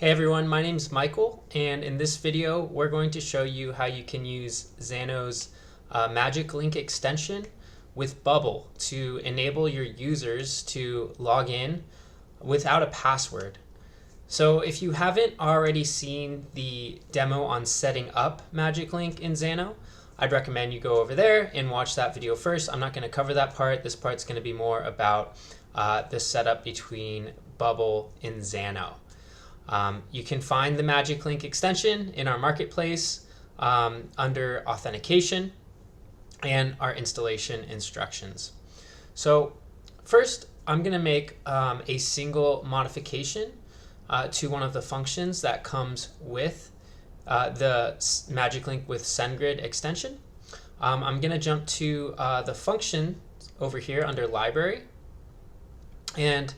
Hey everyone, my name is Michael, and in this video we're going to show you how you can use Xano's Magic Link extension with Bubble to enable your users to log in without a password. So if you haven't already seen the demo on setting up Magic Link in Xano, I'd recommend you go over there and watch that video first. I'm not going to cover that part. This part's going to be more about the setup between Bubble and Xano. You can find the Magic Link extension in our marketplace under authentication and our installation instructions. So first, I'm going to make a single modification to one of the functions that comes with the Magic Link with SendGrid extension. I'm going to jump to the function over here under library, and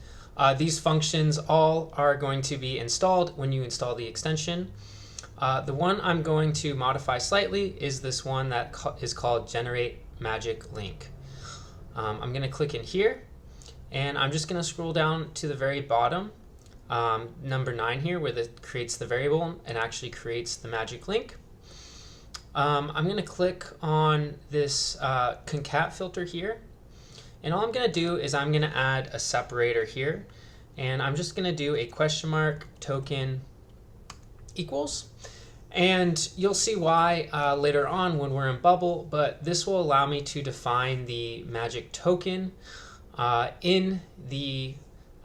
these functions all are going to be installed when you install the extension. The one I'm going to modify slightly is this one that is called Generate Magic Link. I'm going to click in here, and I'm just going to scroll down to the very bottom, number 9 here, where it creates the variable and actually creates the magic link. I'm going to click on this concat filter here. And all I'm going to do is I'm going to add a separator here, and I'm just going to do a question mark token equals. And you'll see why later on when we're in Bubble, but this will allow me to define the magic token in the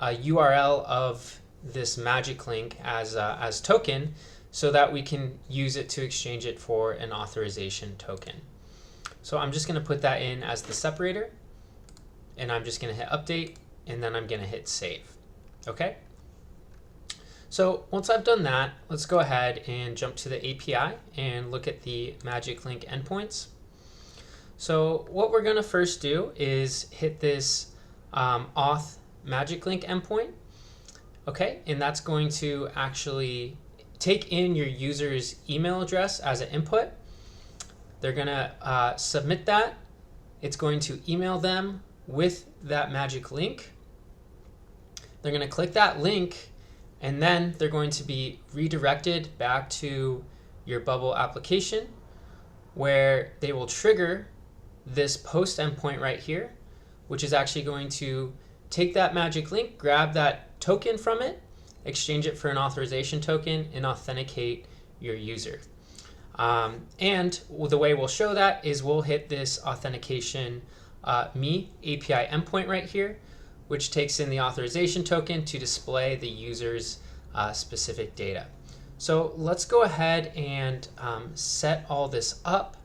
URL of this magic link as token, so that we can use it to exchange it for an authorization token. So I'm just going to put that in as the separator. And I'm just going to hit update, and then I'm going to hit save. Okay? So once I've done that, let's go ahead and jump to the API and look at the Magic Link endpoints. So what we're going to first do is hit this auth Magic Link endpoint. Okay? And that's going to actually take in your user's email address as an input. They're going to submit that. It's going to email them with that magic link. They're going to click that link, and then they're going to be redirected back to your Bubble application, where they will trigger this post endpoint right here, which is actually going to take that magic link, grab that token from it, exchange it for an authorization token, and authenticate your user. And the way we'll show that is we'll hit this authentication me API endpoint right here, which takes in the authorization token to display the user's specific data. So let's go ahead and set all this up.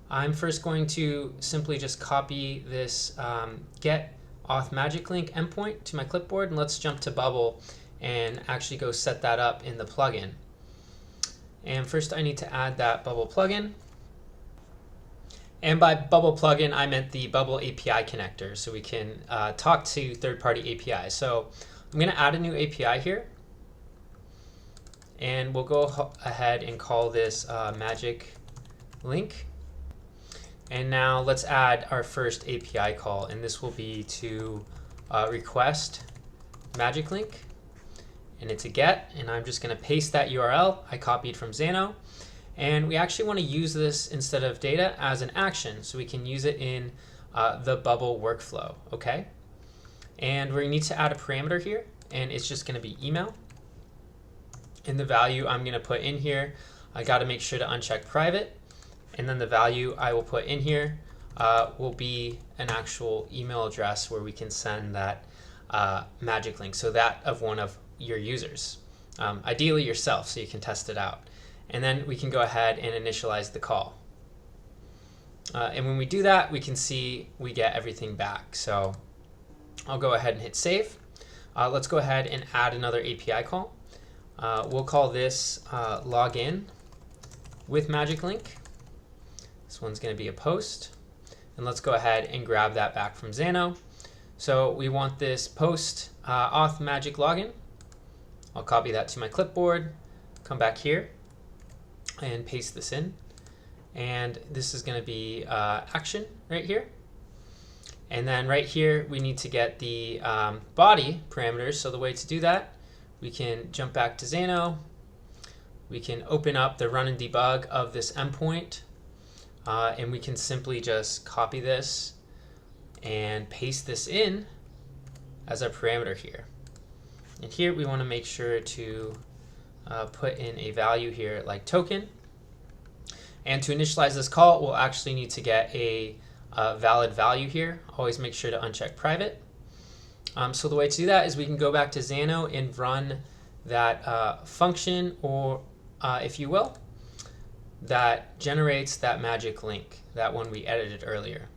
I'm first going to simply just copy this get auth magic link endpoint to my clipboard, and let's jump to Bubble and actually go set that up in the plugin. And first I need to add that Bubble plugin. And by Bubble plugin, I meant the Bubble API connector, so we can talk to third-party APIs. So I'm going to add a new API here, and we'll go ahead and call this Magic Link. And now let's add our first API call, and this will be to request Magic Link, and it's a get, and I'm just going to paste that URL I copied from Xano. And we actually want to use this instead of data as an action, so we can use it in the Bubble workflow, okay? And we need to add a parameter here, and it's just going to be email. And the value I'm going to put in here, I got to make sure to uncheck private. And then the value I will put in here will be an actual email address where we can send that magic link, so that of one of your users, ideally yourself, so you can test it out. And then we can go ahead and initialize the call. And when we do that, we can see we get everything back. So I'll go ahead and hit save. Let's go ahead and add another API call. We'll call this login with Magic Link. This one's going to be a post. And let's go ahead and grab that back from Xano. So we want this post auth magic login. I'll copy that to my clipboard, come back here, and paste this in. And this is going to be action right here. And then right here we need to get the body parameters. So the way to do that, we can jump back to Xano. We can open up the run and debug of this endpoint, and we can simply just copy this and paste this in as a parameter here. And here we want to make sure to put in a value here like token. And to initialize this call, we'll actually need to get a valid value here. Always make sure to uncheck private. So the way to do that is we can go back to Xano and run that function, or if you will, that generates that magic link, that one we edited earlier.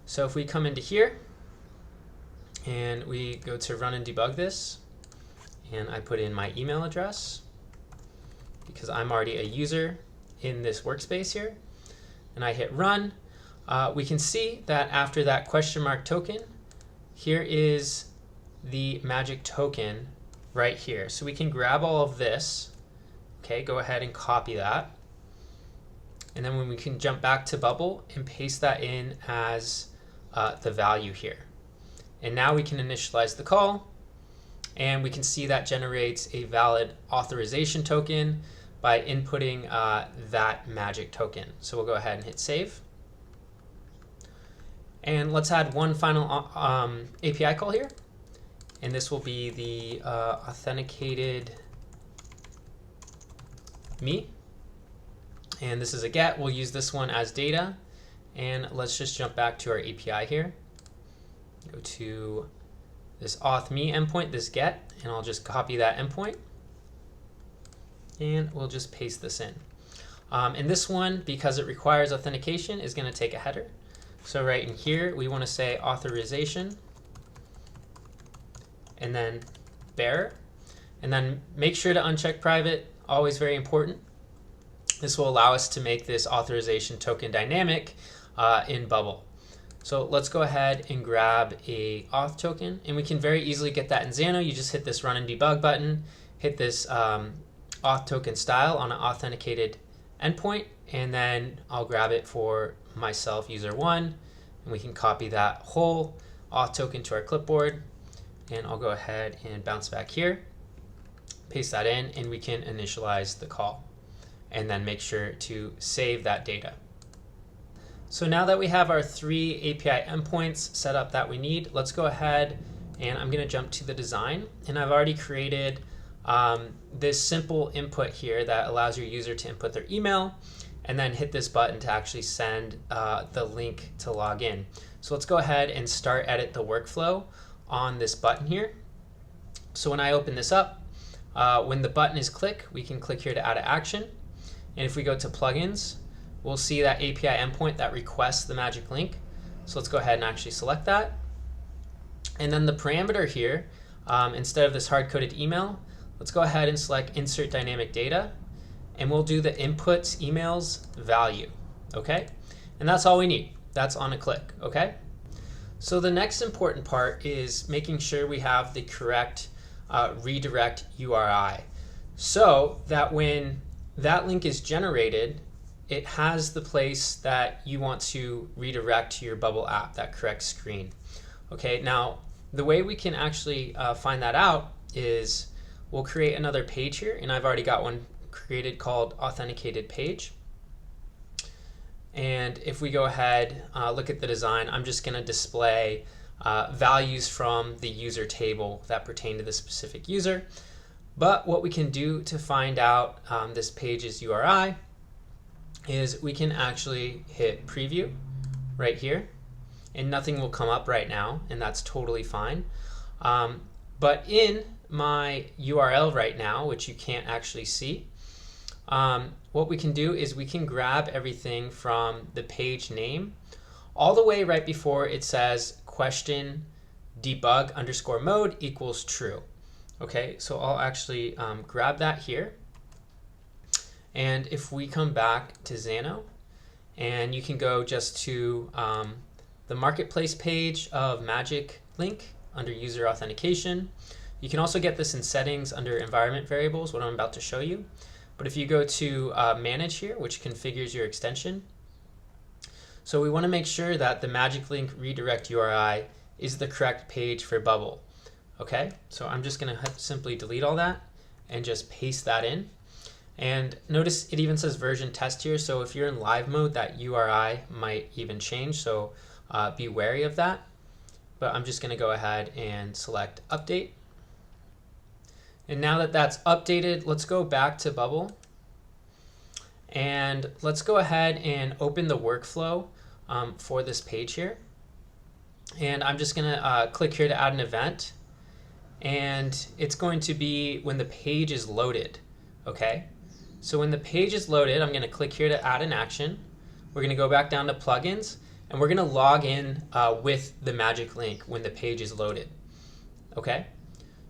So if we come into here and we go to run and debug this, and I put in my email address because I'm already a user in this workspace here, and I hit run, we can see that after that question mark token, here is the magic token right here. So we can grab all of this, okay, go ahead and copy that, and then when we can jump back to Bubble and paste that in as the value here. And now we can initialize the call, and we can see that generates a valid authorization token by inputting that magic token. So we'll go ahead and hit save. And let's add one final API call here. And this will be the authenticated me. And this is a get. We'll use this one as data. And let's just jump back to our API here. Go to this auth me endpoint, this get, and I'll just copy that endpoint. And we'll just paste this in. And this one, because it requires authentication, is going to take a header. So right in here, we want to say authorization, and then bearer. And then make sure to uncheck private, always very important. This will allow us to make this authorization token dynamic in Bubble. So let's go ahead and grab a auth token, and we can very easily get that in Xano. You just hit this run and debug button, hit this auth token style on an authenticated endpoint, and then I'll grab it for myself, user one, and we can copy that whole auth token to our clipboard, and I'll go ahead and bounce back here, paste that in, and we can initialize the call, and then make sure to save that data. So now that we have our 3 API endpoints set up that we need, let's go ahead and I'm going to jump to the design. And I've already created this simple input here that allows your user to input their email and then hit this button to actually send the link to log in. So let's go ahead and start edit the workflow on this button here. So when I open this up, when the button is clicked, we can click here to add an action. And if we go to plugins, we'll see that API endpoint that requests the magic link. So let's go ahead and actually select that. And then the parameter here, instead of this hard-coded email, let's go ahead and select insert dynamic data, and we'll do the inputs emails value, okay? And that's all we need. That's on a click, okay? So the next important part is making sure we have the correct redirect URI, so that when that link is generated, it has the place that you want to redirect to your Bubble app, that correct screen. Okay, now the way we can actually find that out is we'll create another page here, and I've already got one created called authenticated page. And if we go ahead, look at the design, I'm just going to display values from the user table that pertain to the specific user. But what we can do to find out this page's URI is we can actually hit preview right here, and nothing will come up right now, and that's totally fine. But in my URL right now, which you can't actually see, what we can do is we can grab everything from the page name all the way right before it says question debug underscore mode equals true. Okay, so I'll actually grab that here. And if we come back to Xano, and you can go just to the marketplace page of Magic Link under user authentication. You can also get this in settings under environment variables, what I'm about to show you. But if you go to manage here, which configures your extension, so we want to make sure that the Magic Link redirect URI is the correct page for Bubble. Okay, so I'm just going to simply delete all that and just paste that in. And notice it even says version test here, so if you're in live mode, that URI might even change, so be wary of that. But I'm just going to go ahead and select update. And now that that's updated, let's go back to Bubble. And let's go ahead and open the workflow for this page here. And I'm just going to click here to add an event. And it's going to be when the page is loaded. Okay, so when the page is loaded, I'm going to click here to add an action. We're going to go back down to plugins, and we're going to log in with the Magic Link when the page is loaded. Okay,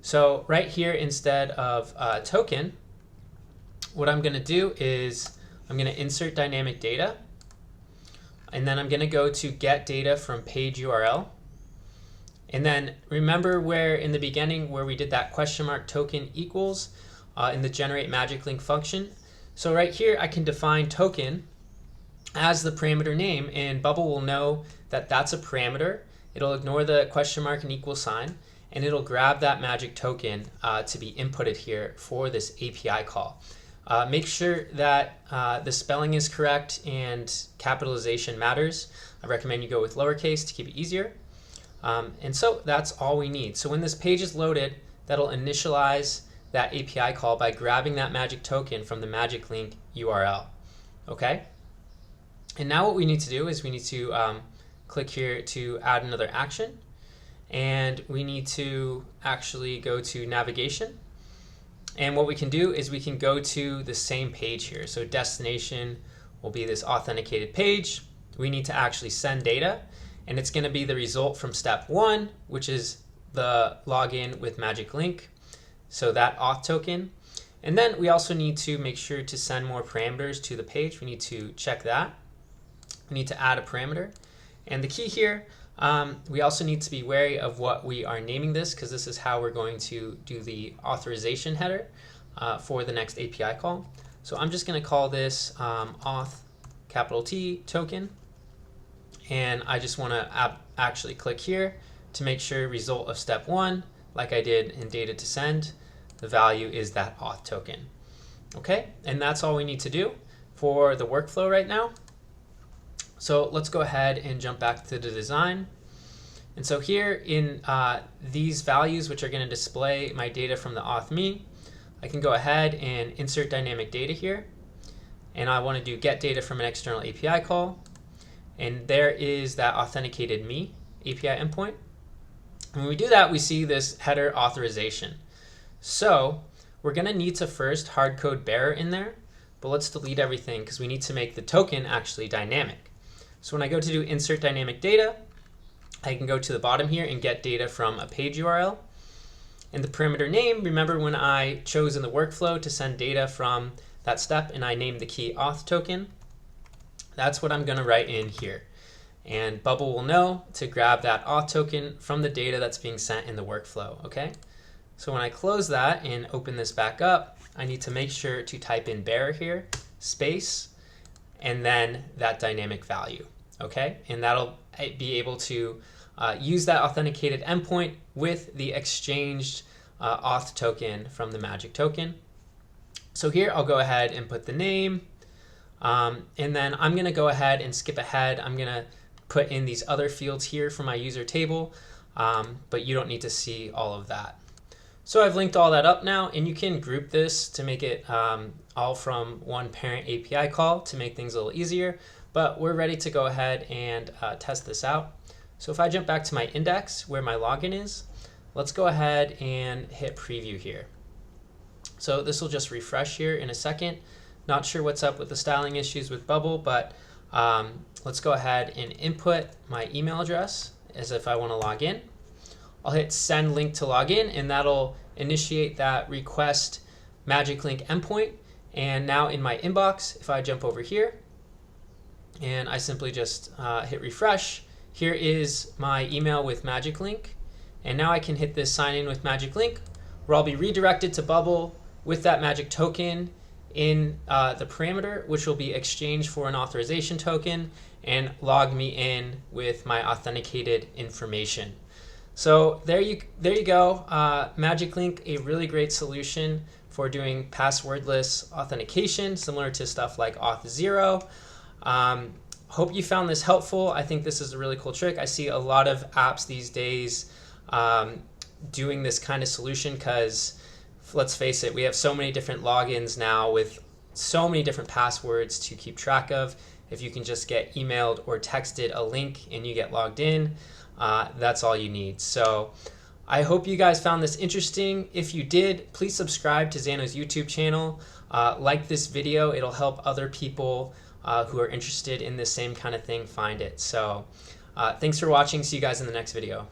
so right here, instead of token, what I'm going to do is I'm going to insert dynamic data, and then I'm going to go to get data from page URL. And then remember where in the beginning where we did that question mark token equals in the generate magic link function. So right here I can define token as the parameter name, and Bubble will know that that's a parameter. It'll ignore the question mark and equal sign, and it'll grab that magic token to be inputted here for this API call. Make sure that the spelling is correct and capitalization matters. I recommend you go with lowercase to keep it easier. And so that's all we need. So when this page is loaded, that'll initialize that API call by grabbing that magic token from the magic link URL. Okay? And now what we need to do is we need to click here to add another action. And we need to actually go to navigation. And what we can do is we can go to the same page here. So destination will be this authenticated page. We need to actually send data. And it's going to be the result from step 1, which is the login with Magic Link, so that auth token. And then we also need to make sure to send more parameters to the page. We need to check that. We need to add a parameter. And the key here, we also need to be wary of what we are naming this, because this is how we're going to do the authorization header for the next API call. So I'm just going to call this auth capital T token. And I just want to actually click here to make sure result of step 1, like I did in data to send, the value is that auth token. Okay, and that's all we need to do for the workflow right now. So let's go ahead and jump back to the design. And so here in these values, which are going to display my data from the auth me, I can go ahead and insert dynamic data here. And I want to do get data from an external API call. And there is that authenticated me API endpoint. And when we do that, we see this header authorization. So we're going to need to first hardcode bearer in there, but let's delete everything because we need to make the token actually dynamic. So when I go to do insert dynamic data, I can go to the bottom here and get data from a page URL. And the parameter name, remember when I chose in the workflow to send data from that step and I named the key auth token, that's what I'm going to write in here. And Bubble will know to grab that auth token from the data that's being sent in the workflow. Okay, so when I close that and open this back up, I need to make sure to type in bearer here, space, and then that dynamic value. Okay, and that'll be able to use that authenticated endpoint with the exchanged auth token from the magic token. So here I'll go ahead and put the name. And then I'm going to go ahead and skip ahead. I'm going to put in these other fields here for my user table, but you don't need to see all of that. So I've linked all that up now, and you can group this to make it all from one parent API call to make things a little easier, but we're ready to go ahead and test this out. So if I jump back to my index where my login is, let's go ahead and hit preview here. So this will just refresh here in a second. Not sure what's up with the styling issues with Bubble, but let's go ahead and input my email address as if I want to log in. I'll hit send link to log in, and that'll initiate that request Magic Link endpoint. And now in my inbox, if I jump over here and I simply just hit refresh, here is my email with Magic Link. And now I can hit this sign in with Magic Link, where I'll be redirected to Bubble with that magic token in the parameter, which will be exchanged for an authorization token, and log me in with my authenticated information. So there you go. Magic Link, a really great solution for doing passwordless authentication, similar to stuff like Auth0. Hope you found this helpful. I think this is a really cool trick. I see a lot of apps these days doing this kind of solution because, let's face it, we have so many different logins now with so many different passwords to keep track of. If you can just get emailed or texted a link and you get logged in, that's all you need. So I hope you guys found this interesting. If you did, please subscribe to Xano's YouTube channel. Like this video, it'll help other people who are interested in the same kind of thing find it. So thanks for watching. See you guys in the next video.